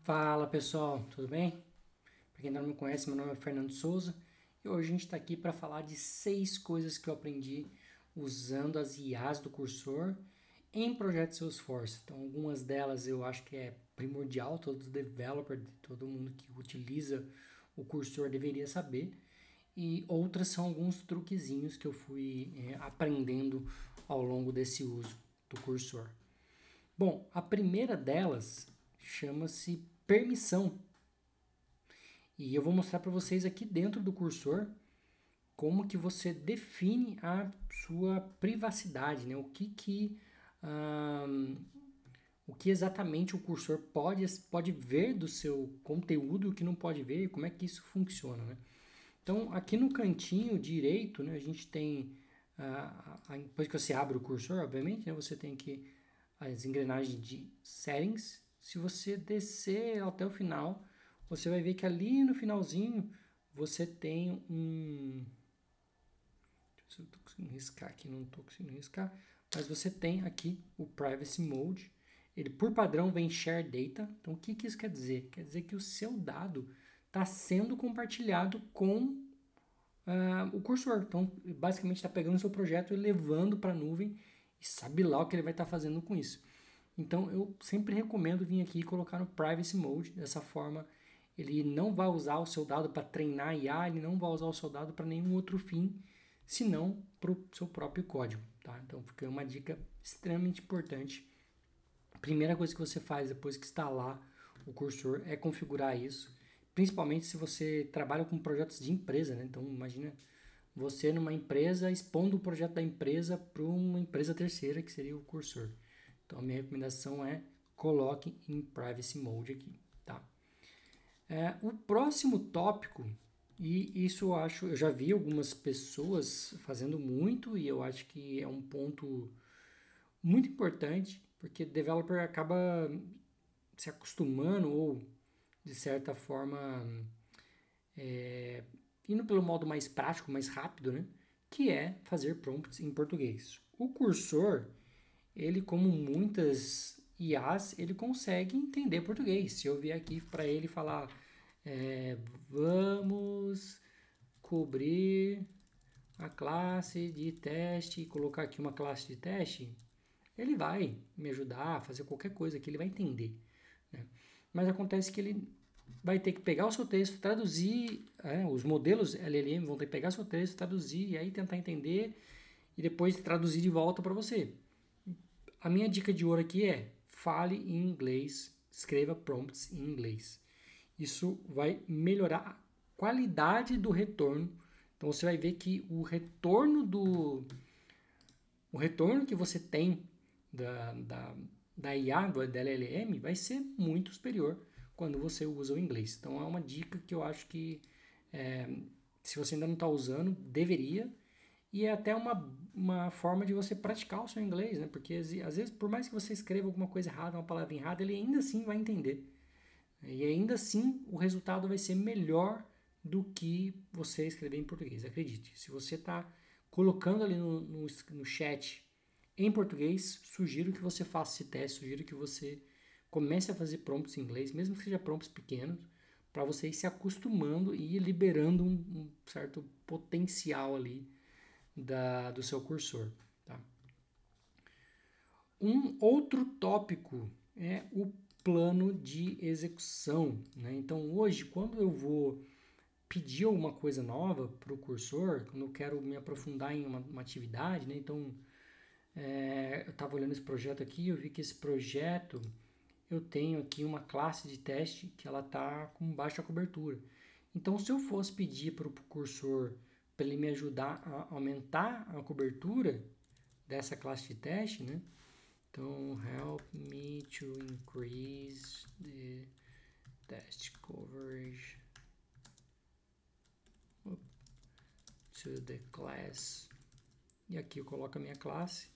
Fala pessoal, tudo bem? Para quem não me conhece, meu nome é Fernando Souza e hoje a gente está aqui para falar de 6 coisas que eu aprendi usando as IAs do cursor em projetos Salesforce. Então, algumas delas eu acho que é primordial, todo developer, todo mundo que utiliza o cursor deveria saber, e outras são alguns truquezinhos que eu fui aprendendo ao longo desse uso do cursor. Bom, a primeira delas chama-se permissão. E eu vou mostrar para vocês aqui dentro do cursor como que você define a sua privacidade, né? O que exatamente o cursor pode ver do seu conteúdo e o que não pode ver, e como é que isso funciona, né? Então, aqui no cantinho direito, né, a gente tem, depois que você abre o cursor, obviamente, né, você tem aqui as engrenagens de settings. Se você descer até o final, você vai ver que ali no finalzinho você tem um. Deixa eu ver se eu estou conseguindo riscar aqui, não estou conseguindo riscar. Mas você tem aqui o Privacy Mode. Ele, por padrão, vem Share Data. Então, o que isso quer dizer? Quer dizer que o seu dado está sendo compartilhado com o cursor. Então, basicamente, está pegando o seu projeto e levando para a nuvem e sabe lá o que ele vai estar fazendo com isso. Então, eu sempre recomendo vir aqui e colocar no Privacy Mode. Dessa forma, ele não vai usar o seu dado para treinar IA, ele não vai usar o seu dado para nenhum outro fim, senão para o seu próprio código. Tá? Então, fica uma dica extremamente importante. A primeira coisa que você faz depois que instalar o cursor é configurar isso, principalmente se você trabalha com projetos de empresa, né? Então, imagina você numa empresa expondo o projeto da empresa para uma empresa terceira, que seria o cursor. Então, a minha recomendação é coloque em Privacy Mode aqui, tá? O próximo tópico, e isso eu já vi algumas pessoas fazendo muito, e eu acho que é um ponto muito importante, porque o developer acaba se acostumando ou, de certa forma, indo pelo modo mais prático, mais rápido, né? Que é fazer prompts em português. O cursor, ele, como muitas IAs, ele consegue entender português. Se eu vier aqui para ele falar, vamos cobrir a classe de teste e colocar aqui uma classe de teste, ele vai me ajudar a fazer qualquer coisa que ele vai entender, né? Mas acontece que ele vai ter que pegar o seu texto, traduzir, os modelos LLM vão ter que pegar o seu texto, traduzir e aí tentar entender e depois traduzir de volta para você. A minha dica de ouro aqui é fale em inglês, escreva prompts em inglês. Isso vai melhorar a qualidade do retorno. Então você vai ver que o retorno que você tem da IA, da LLM, vai ser muito superior quando você usa o inglês. Então é uma dica que eu acho que se você ainda não está usando, deveria. E é até uma forma de você praticar o seu inglês, né? Porque às vezes, por mais que você escreva alguma coisa errada, uma palavra errada, ele ainda assim vai entender. E ainda assim o resultado vai ser melhor do que você escrever em português. Acredite, se você está colocando ali no chat em português, sugiro que você faça esse teste, sugiro que você comece a fazer prompts em inglês, mesmo que seja prompts pequenos, para você ir se acostumando e ir liberando um certo potencial ali do seu cursor. Tá? Um outro tópico é o plano de execução, né? Então, hoje, quando eu vou pedir alguma coisa nova para o cursor, quando eu quero me aprofundar em uma atividade, né? Então, eu estava olhando esse projeto aqui, eu vi que esse projeto, eu tenho aqui uma classe de teste que ela está com baixa cobertura. Então, se eu fosse pedir para o cursor para ele me ajudar a aumentar a cobertura dessa classe de teste, né? Então, help me to increase the test coverage to the class. E aqui eu coloco a minha classe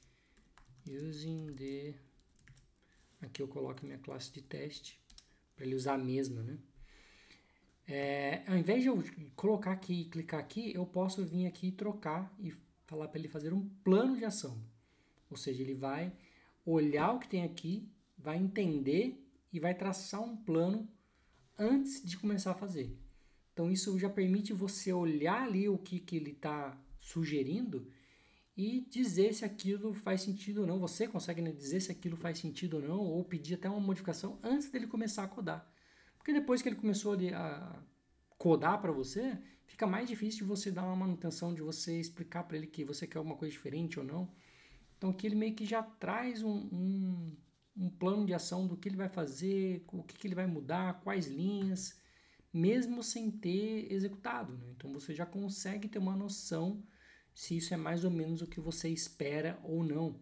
using the. Aqui eu coloco a minha classe de teste para ele usar a mesma, né? Ao invés de eu colocar aqui e clicar aqui, eu posso vir aqui e trocar e falar para ele fazer um plano de ação. Ou seja, ele vai olhar o que tem aqui, vai entender e vai traçar um plano antes de começar a fazer. Então isso já permite você olhar ali o que ele está sugerindo e dizer se aquilo faz sentido ou não. Você consegue, né, dizer se aquilo faz sentido ou não, ou pedir até uma modificação antes dele começar a codar. Porque depois que ele começou a codar para você, fica mais difícil de você dar uma manutenção, de você explicar para ele que você quer alguma coisa diferente ou não. Então aqui ele meio que já traz um plano de ação do que ele vai fazer, o que ele vai mudar, quais linhas, mesmo sem ter executado, né? Então você já consegue ter uma noção se isso é mais ou menos o que você espera ou não,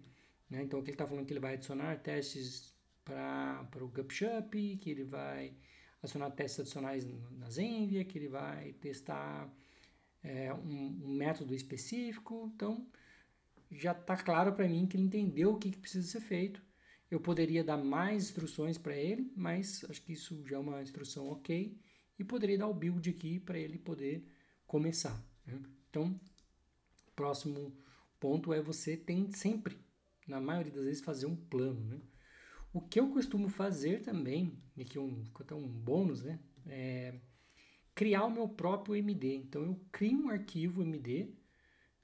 né? Então aqui ele está falando que ele vai adicionar testes para o GupShup, que ele vai adicionar testes adicionais na Zenvia, que ele vai testar um método específico. Então já está claro para mim que ele entendeu o que precisa ser feito. Eu poderia dar mais instruções para ele, mas acho que isso já é uma instrução ok. E poderia dar o build aqui para ele poder começar, né? Então, próximo ponto é você tem sempre, na maioria das vezes, fazer um plano, né? O que eu costumo fazer também, e aqui um bônus, né? É criar o meu próprio MD. Então, eu crio um arquivo MD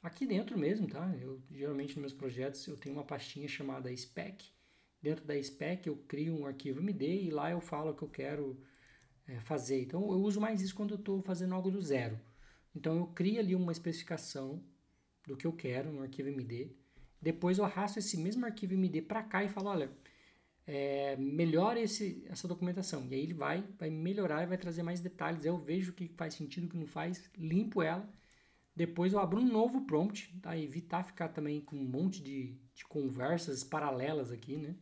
aqui dentro mesmo, tá? Eu geralmente nos meus projetos eu tenho uma pastinha chamada spec. Dentro da spec eu crio um arquivo MD e lá eu falo o que eu quero fazer. Então eu uso mais isso quando eu estou fazendo algo do zero. Então eu crio ali uma especificação do que eu quero no arquivo MD. Depois eu arrasto esse mesmo arquivo MD para cá e falo, olha, melhora essa documentação. E aí ele vai melhorar e vai trazer mais detalhes. Aí eu vejo o que faz sentido, o que não faz, limpo ela. Depois eu abro um novo prompt, tá? Evitar ficar também com um monte de conversas paralelas aqui, né?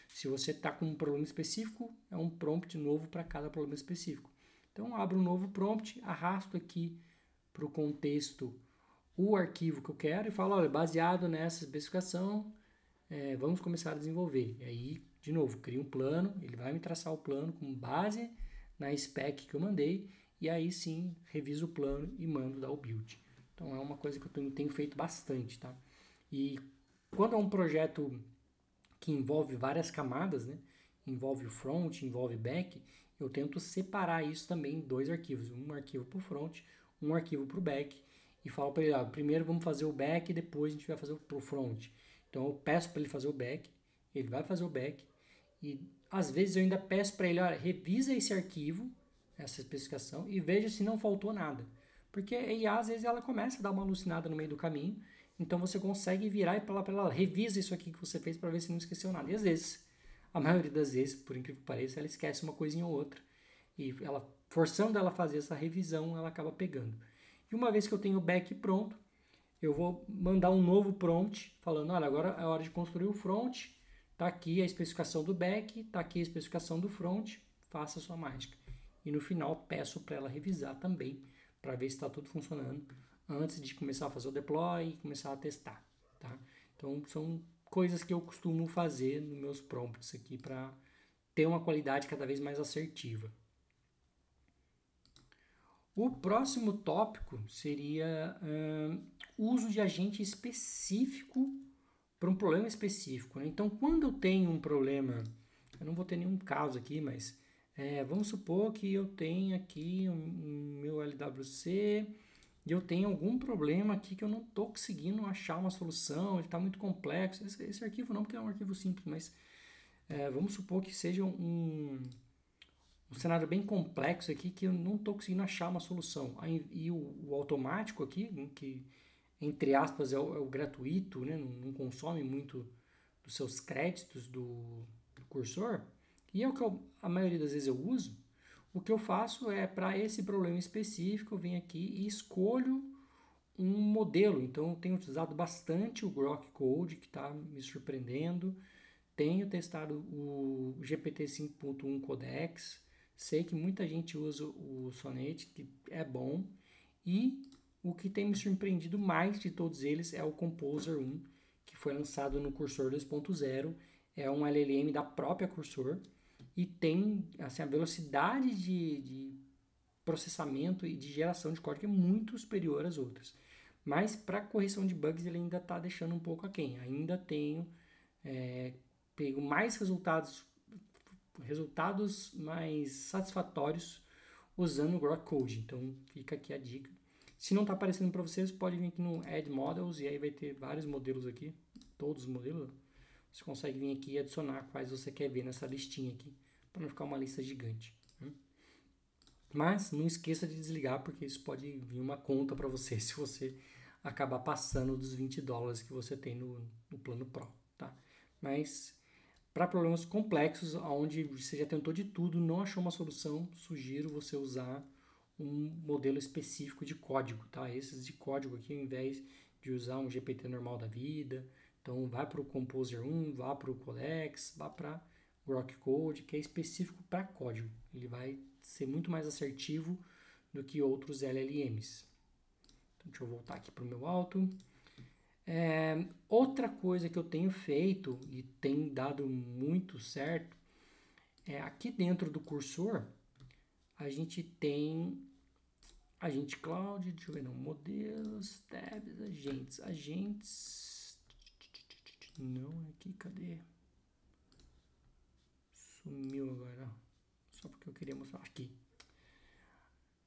Se você está com um problema específico, é um prompt novo para cada problema específico. Então, abro um novo prompt, arrasto aqui para o contexto o arquivo que eu quero e falo, olha, baseado nessa especificação, vamos começar a desenvolver. E aí, de novo, crio um plano, ele vai me traçar o plano com base na spec que eu mandei, e aí sim, reviso o plano e mando dar o build. Então, é uma coisa que eu tenho feito bastante, tá? E quando é um projeto que envolve várias camadas, né? Envolve o front, envolve back, eu tento separar isso também em dois arquivos, um arquivo para o front, um arquivo para o back, e falo para ele, primeiro vamos fazer o back e depois a gente vai fazer o front. Então eu peço para ele fazer o back, ele vai fazer o back, e às vezes eu ainda peço para ele, olha, revisa esse arquivo, essa especificação, e veja se não faltou nada. Porque a IA, às vezes, ela começa a dar uma alucinada no meio do caminho, então você consegue virar e falar para ela, revisa isso aqui que você fez para ver se não esqueceu nada. E às vezes, a maioria das vezes, por incrível que pareça, ela esquece uma coisinha ou outra. E ela, forçando ela a fazer essa revisão, ela acaba pegando. E uma vez que eu tenho o back pronto, eu vou mandar um novo prompt, falando, olha, agora é hora de construir o front, tá aqui a especificação do back, tá aqui a especificação do front, faça a sua mágica. E no final, peço para ela revisar também, para ver se está tudo funcionando, antes de começar a fazer o deploy e começar a testar, tá? Então, são coisas que eu costumo fazer nos meus prompts aqui para ter uma qualidade cada vez mais assertiva. O próximo tópico seria uso de agente específico para um problema específico, né? Então, quando eu tenho um problema, eu não vou ter nenhum caso aqui, mas vamos supor que eu tenho aqui um meu LWC e eu tenho algum problema aqui que eu não estou conseguindo achar uma solução, ele está muito complexo. Esse arquivo não, porque é um arquivo simples, mas vamos supor que seja um cenário bem complexo aqui que eu não estou conseguindo achar uma solução. E o automático aqui, que entre aspas é o gratuito, né? Não consome muito dos seus créditos do cursor, e é o que a maioria das vezes eu uso. O que eu faço é, para esse problema específico, eu venho aqui e escolho um modelo. Então, eu tenho utilizado bastante o Grok Code, que está me surpreendendo. Tenho testado o GPT 5.1 Codex. Sei que muita gente usa o Sonnet, que é bom. E o que tem me surpreendido mais de todos eles é o Composer 1, que foi lançado no Cursor 2.0. É um LLM da própria Cursor e tem assim, a velocidade de processamento e de geração de código é muito superior às outras. Mas para correção de bugs ele ainda está deixando um pouco aquém. Ainda tenho pego mais resultados mais satisfatórios usando o Grok Code. Então fica aqui a dica. Se não está aparecendo para vocês, pode vir aqui no Add Models e aí vai ter vários modelos aqui, todos os modelos. Você consegue vir aqui e adicionar quais você quer ver nessa listinha aqui, para não ficar uma lista gigante. Mas não esqueça de desligar, porque isso pode vir uma conta para você se você acabar passando dos $20 que você tem no plano Pro, tá? Mas para problemas complexos, onde você já tentou de tudo, não achou uma solução, sugiro você usar um modelo específico de código, tá? Esses de código aqui, ao invés de usar um GPT normal da vida, então vai para o Composer 1, vá para o Codex, vá para o Grok Code, que é específico para código. Ele vai ser muito mais assertivo do que outros LLMs. Então, deixa eu voltar aqui para o meu auto. Outra coisa que eu tenho feito e tem dado muito certo é aqui dentro do cursor a gente tem agente cloud, deixa eu ver, não, modelos, tabs, agentes, não, aqui, cadê? Sumiu agora, só porque eu queria mostrar, aqui.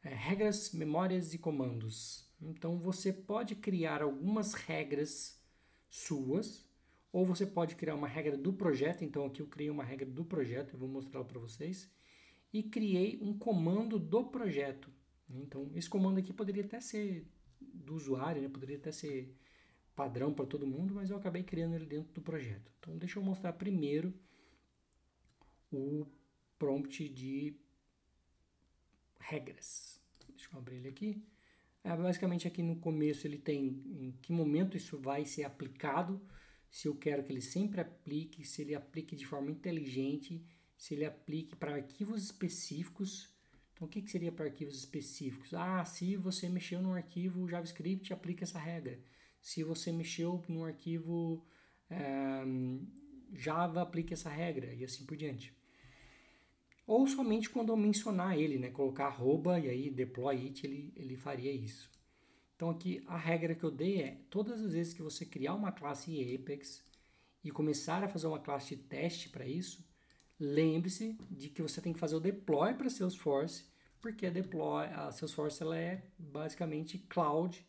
Regras, memórias e comandos. Então você pode criar algumas regras suas, ou você pode criar uma regra do projeto. Então aqui eu criei uma regra do projeto, eu vou mostrar para vocês, e criei um comando do projeto. Então esse comando aqui poderia até ser do usuário, né? Poderia até ser padrão para todo mundo, mas eu acabei criando ele dentro do projeto. Então deixa eu mostrar primeiro o prompt de regras. Deixa eu abrir ele aqui. Basicamente aqui no começo ele tem em que momento isso vai ser aplicado, se eu quero que ele sempre aplique, se ele aplique de forma inteligente, se ele aplique para arquivos específicos. Então o que seria para arquivos específicos? Se você mexeu num arquivo JavaScript, aplica essa regra. Se você mexeu num arquivo Java, aplica essa regra e assim por diante. Ou somente quando eu mencionar ele, né? Colocar arroba e aí deploy it, ele faria isso. Então aqui a regra que eu dei é, todas as vezes que você criar uma classe em Apex e começar a fazer uma classe de teste para isso, lembre-se de que você tem que fazer o deploy para Salesforce, porque a Salesforce ela é basicamente cloud,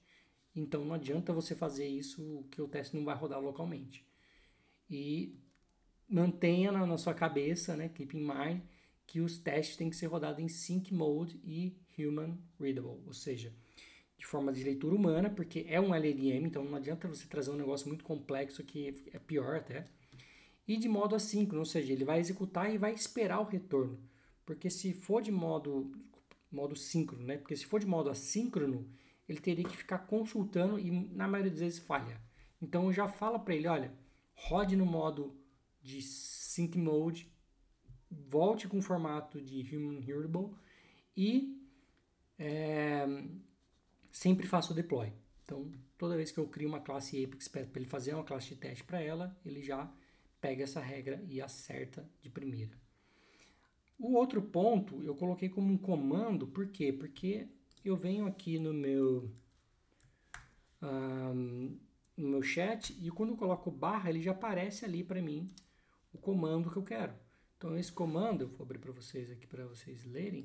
então não adianta você fazer isso que o teste não vai rodar localmente. E mantenha na sua cabeça, né, keep in mind, que os testes têm que ser rodados em Sync Mode e Human Readable, ou seja, de forma de leitura humana, porque é um LLM, então não adianta você trazer um negócio muito complexo que é pior até. E de modo assíncrono, ou seja, ele vai executar e vai esperar o retorno. Porque se for de modo síncrono, né? Porque se for de modo assíncrono, ele teria que ficar consultando e na maioria das vezes falha. Então já fala para ele, olha, rode no modo de Sync Mode, volte com o formato de Human Readable e sempre faça o deploy. Então, toda vez que eu crio uma classe Apex para ele fazer uma classe de teste para ela, ele já pega essa regra e acerta de primeira. O outro ponto eu coloquei como um comando, por quê? Porque eu venho aqui no meu chat e quando eu coloco barra, ele já aparece ali para mim o comando que eu quero. Então esse comando, eu vou abrir para vocês aqui para vocês lerem.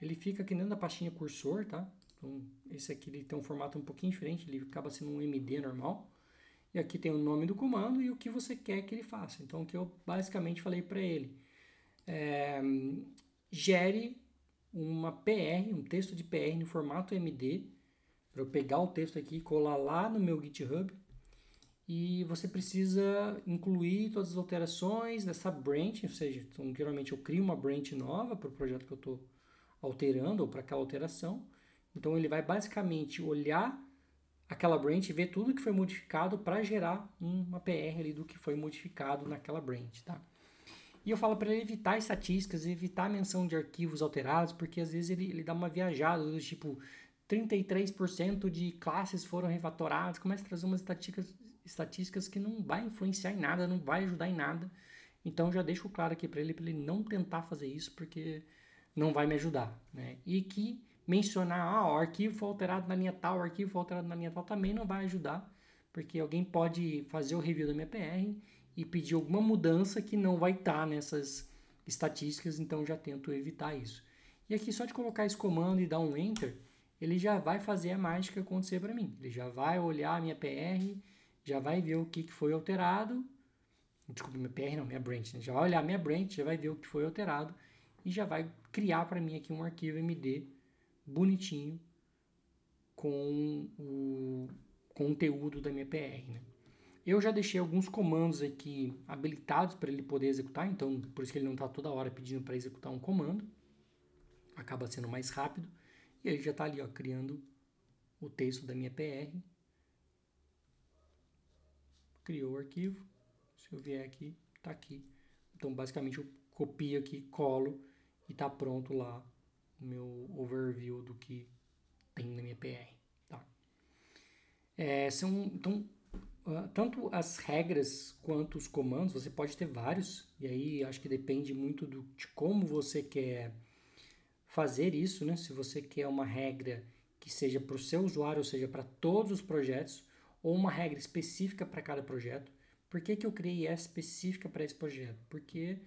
Ele fica aqui dentro da pastinha cursor, tá? Então esse aqui ele tem um formato um pouquinho diferente, ele acaba sendo um MD normal. E aqui tem o nome do comando e o que você quer que ele faça. Então o que eu basicamente falei para ele gere uma PR, um texto de PR no formato MD, para eu pegar o texto aqui e colar lá no meu GitHub. E você precisa incluir todas as alterações dessa branch, ou seja, então, geralmente eu crio uma branch nova para o projeto que eu estou alterando ou para aquela alteração. Então ele vai basicamente olhar aquela branch e ver tudo que foi modificado para gerar uma PR ali do que foi modificado naquela branch, tá? E eu falo para ele evitar estatísticas, evitar a menção de arquivos alterados, porque às vezes ele dá uma viajada do tipo 33% de classes foram refatoradas, começa a trazer umas estatísticas que não vai influenciar em nada, não vai ajudar em nada. Então já deixo claro aqui para ele não tentar fazer isso, porque não vai me ajudar, né? E que mencionar, o arquivo foi alterado na linha tal, o arquivo foi alterado na linha tal, também não vai ajudar, porque alguém pode fazer o review da minha PR e pedir alguma mudança que não vai estar nessas estatísticas, então já tento evitar isso. E aqui só de colocar esse comando e dar um Enter, ele já vai fazer a mágica acontecer para mim. Ele já vai olhar a minha PR, já vai ver o que foi alterado. Desculpa, minha PR não, minha branch. Né? Já vai olhar a minha branch, já vai ver o que foi alterado e já vai criar para mim aqui um arquivo MD bonitinho com o conteúdo da minha PR. Né? Eu já deixei alguns comandos aqui habilitados para ele poder executar, então por isso que ele não está toda hora pedindo para executar um comando. Acaba sendo mais rápido. E ele já está ali, ó, criando o texto da minha PR. Criou o arquivo. Se eu vier aqui, está aqui. Então, basicamente, eu copio aqui, colo e está pronto lá o meu overview do que tem na minha PR. Tá? Então, tanto as regras quanto os comandos, você pode ter vários. E aí, acho que depende muito de como você quer fazer isso, né? Se você quer uma regra que seja para o seu usuário, ou seja, para todos os projetos, ou uma regra específica para cada projeto. Por que eu criei essa específica para esse projeto? Porque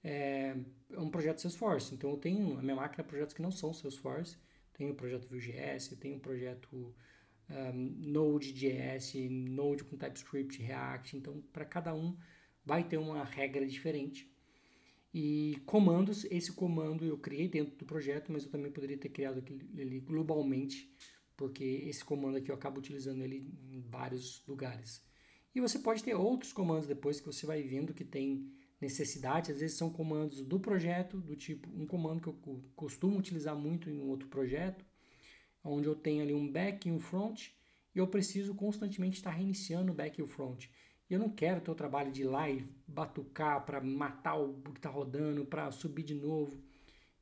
é um projeto Salesforce, então eu tenho a minha máquina projetos que não são Salesforce, tenho o projeto Vue.js, tenho o projeto Node.js, Node com TypeScript, React, então para cada um vai ter uma regra diferente. E comandos, esse comando eu criei dentro do projeto, mas eu também poderia ter criado ele globalmente, porque esse comando aqui eu acabo utilizando ele em vários lugares. E você pode ter outros comandos depois que você vai vendo que tem necessidade, às vezes são comandos do projeto, do tipo, um comando que eu costumo utilizar muito em um outro projeto, onde eu tenho ali um back e um front, e eu preciso constantemente estar reiniciando o back e o front. Eu não quero ter o trabalho de ir lá e batucar para matar o que está rodando, para subir de novo.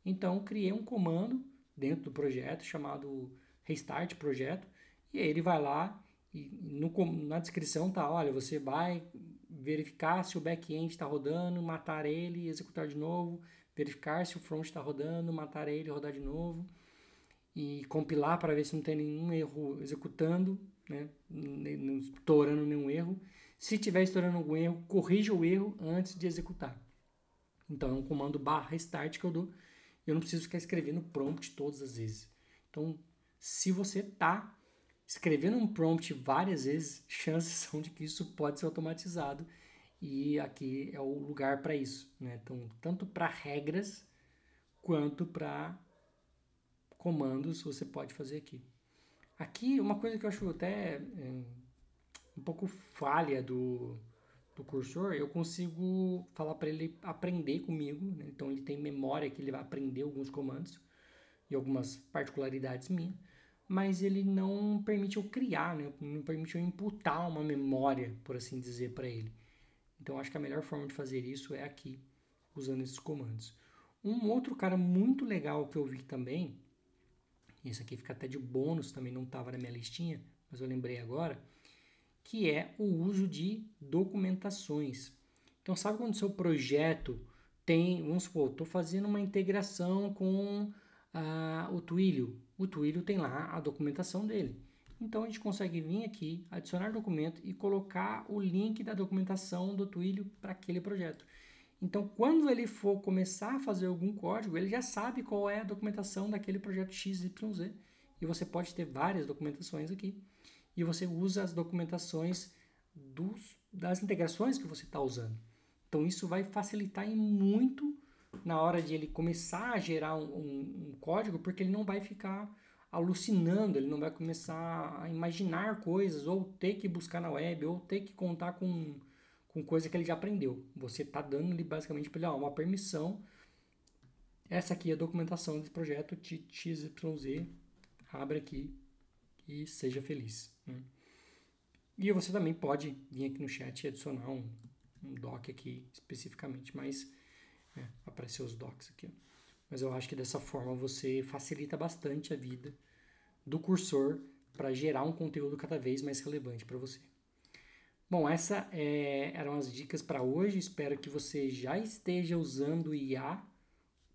Então, criei um comando dentro do projeto chamado Restart Projeto. E aí ele vai lá e na descrição tá, olha, você vai verificar se o back-end está rodando, matar ele e executar de novo. Verificar se o front está rodando, matar ele e rodar de novo. E compilar para ver se não tem nenhum erro executando, né? Não estourando nenhum erro. Se estiver estourando algum erro, corrija o erro antes de executar. Então é um comando /start que eu dou. Eu não preciso ficar escrevendo prompt todas as vezes. Então, se você está escrevendo um prompt várias vezes, chances são de que isso pode ser automatizado. E aqui é o lugar para isso. Né? Então, tanto para regras quanto para comandos você pode fazer aqui. Aqui, uma coisa que eu acho até um pouco falha do cursor, eu consigo falar para ele aprender comigo, né? Então ele tem memória que ele vai aprender alguns comandos e algumas particularidades minhas, mas ele não permite eu criar, né? Não permite eu imputar uma memória, por assim dizer, para ele. Então acho que a melhor forma de fazer isso é aqui, usando esses comandos. Um outro cara muito legal que eu vi também, isso aqui fica até de bônus, também não estava na minha listinha, mas eu lembrei agora, que é o uso de documentações. Então, sabe quando o seu projeto tem, vamos supor, estou fazendo uma integração com o Twilio. O Twilio tem lá a documentação dele. Então, a gente consegue vir aqui, adicionar documento e colocar o link da documentação do Twilio para aquele projeto. Então, quando ele for começar a fazer algum código, ele já sabe qual é a documentação daquele projeto XYZ. E você pode ter várias documentações aqui. E você usa as documentações das integrações que você está usando. Então, isso vai facilitar muito na hora de ele começar a gerar um código, porque ele não vai ficar alucinando, ele não vai começar a imaginar coisas, ou ter que buscar na web, ou ter que contar com coisa que ele já aprendeu. Você está dando ali basicamente para ele uma permissão. Essa aqui é a documentação desse projeto XYZ. Abre aqui e seja feliz. Né? E você também pode vir aqui no chat e adicionar um doc aqui especificamente, mas apareceu os docs aqui. Mas eu acho que dessa forma você facilita bastante a vida do cursor para gerar um conteúdo cada vez mais relevante para você. Bom, essa eram as dicas para hoje. Espero que você já esteja usando o IA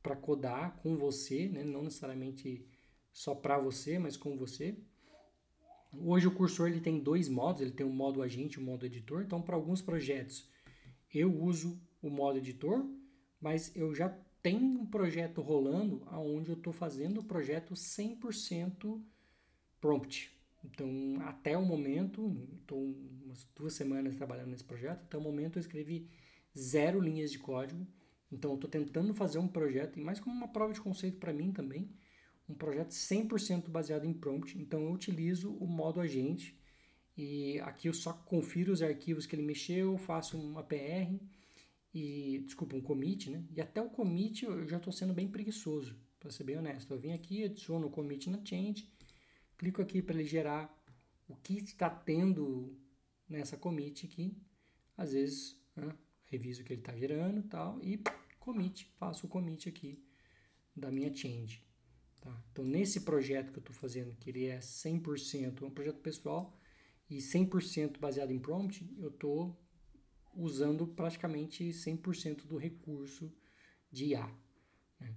para codar com você, né? Não necessariamente só para você, mas com você. Hoje o cursor ele tem dois modos, ele tem um modo agente e um modo editor. Então, para alguns projetos eu uso o modo editor, mas eu já tem um projeto rolando onde eu estou fazendo o projeto 100% prompt. Então, até o momento, estou umas 2 semanas trabalhando nesse projeto, até o momento eu escrevi 0 linhas de código. Então, eu estou tentando fazer um projeto, e mais como uma prova de conceito para mim também, um projeto 100% baseado em prompt. Então, eu utilizo o modo agente, e aqui eu só confiro os arquivos que ele mexeu, faço uma PR, um commit, né? E até o commit eu já estou sendo bem preguiçoso, para ser bem honesto. Eu vim aqui, adiciono o commit na change, clico aqui para ele gerar o que está tendo nessa commit aqui. Às vezes, né, reviso o que ele está gerando e tal, e commit, faço o commit aqui da minha change. Tá? Então, nesse projeto que eu estou fazendo, que ele é 100% um projeto pessoal e 100% baseado em prompt, eu estou usando praticamente 100% do recurso de IA. Né?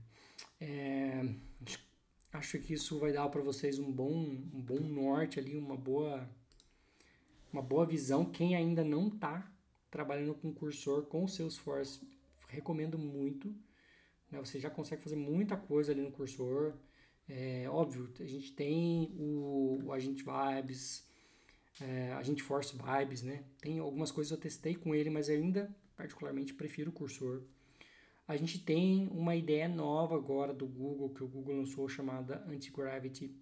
Acho que isso vai dar para vocês um bom norte ali, uma boa visão. Quem ainda não está trabalhando com cursor com o Salesforce, recomendo muito. Né? Você já consegue fazer muita coisa ali no cursor. Óbvio, a gente tem o Agent Vibes, Agent Force Vibes, né? Tem algumas coisas que eu testei com ele, mas ainda particularmente prefiro o cursor. A gente tem uma ideia nova agora do Google, que o Google lançou, chamada Anti-Gravity,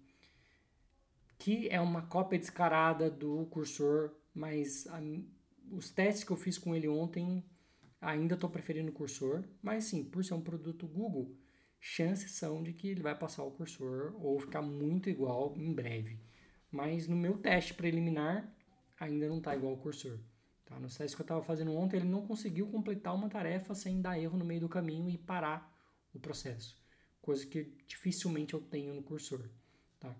que é uma cópia descarada do cursor, mas os testes que eu fiz com ele ontem, ainda estou preferindo o cursor, mas sim, por ser um produto Google, chances são de que ele vai passar o cursor ou ficar muito igual em breve. Mas no meu teste preliminar, ainda não está igual ao cursor. Tá? Nos testes que eu estava fazendo ontem, ele não conseguiu completar uma tarefa sem dar erro no meio do caminho e parar o processo. Coisa que dificilmente eu tenho no cursor. Tá?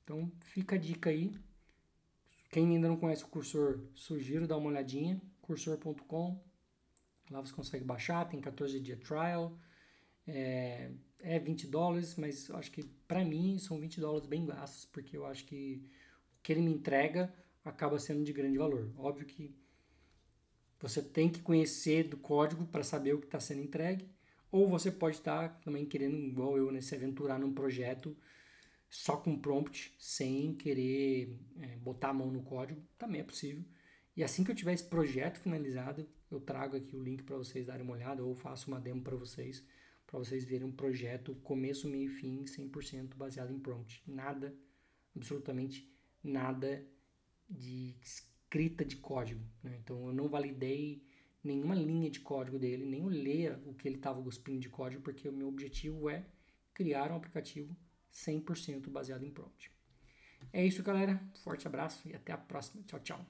Então, fica a dica aí. Quem ainda não conhece o cursor, sugiro dar uma olhadinha. Cursor.com. Lá você consegue baixar, tem 14 dias trial. É $20, mas eu acho que para mim são $20 bem gastos, porque eu acho que o que ele me entrega acaba sendo de grande valor. Óbvio que você tem que conhecer do código para saber o que está sendo entregue, ou você pode estar também querendo, igual eu, né, se aventurar num projeto só com prompt, sem querer botar a mão no código, também é possível. E assim que eu tiver esse projeto finalizado, eu trago aqui o link para vocês darem uma olhada, ou faço uma demo para vocês verem um projeto começo, meio e fim, 100% baseado em prompt. Nada, absolutamente nada de escrita de código. Né? Então eu não validei nenhuma linha de código dele, nem olhei o que ele estava cuspindo de código, porque o meu objetivo é criar um aplicativo 100% baseado em prompt. É isso, galera. Forte abraço e até a próxima. Tchau, tchau.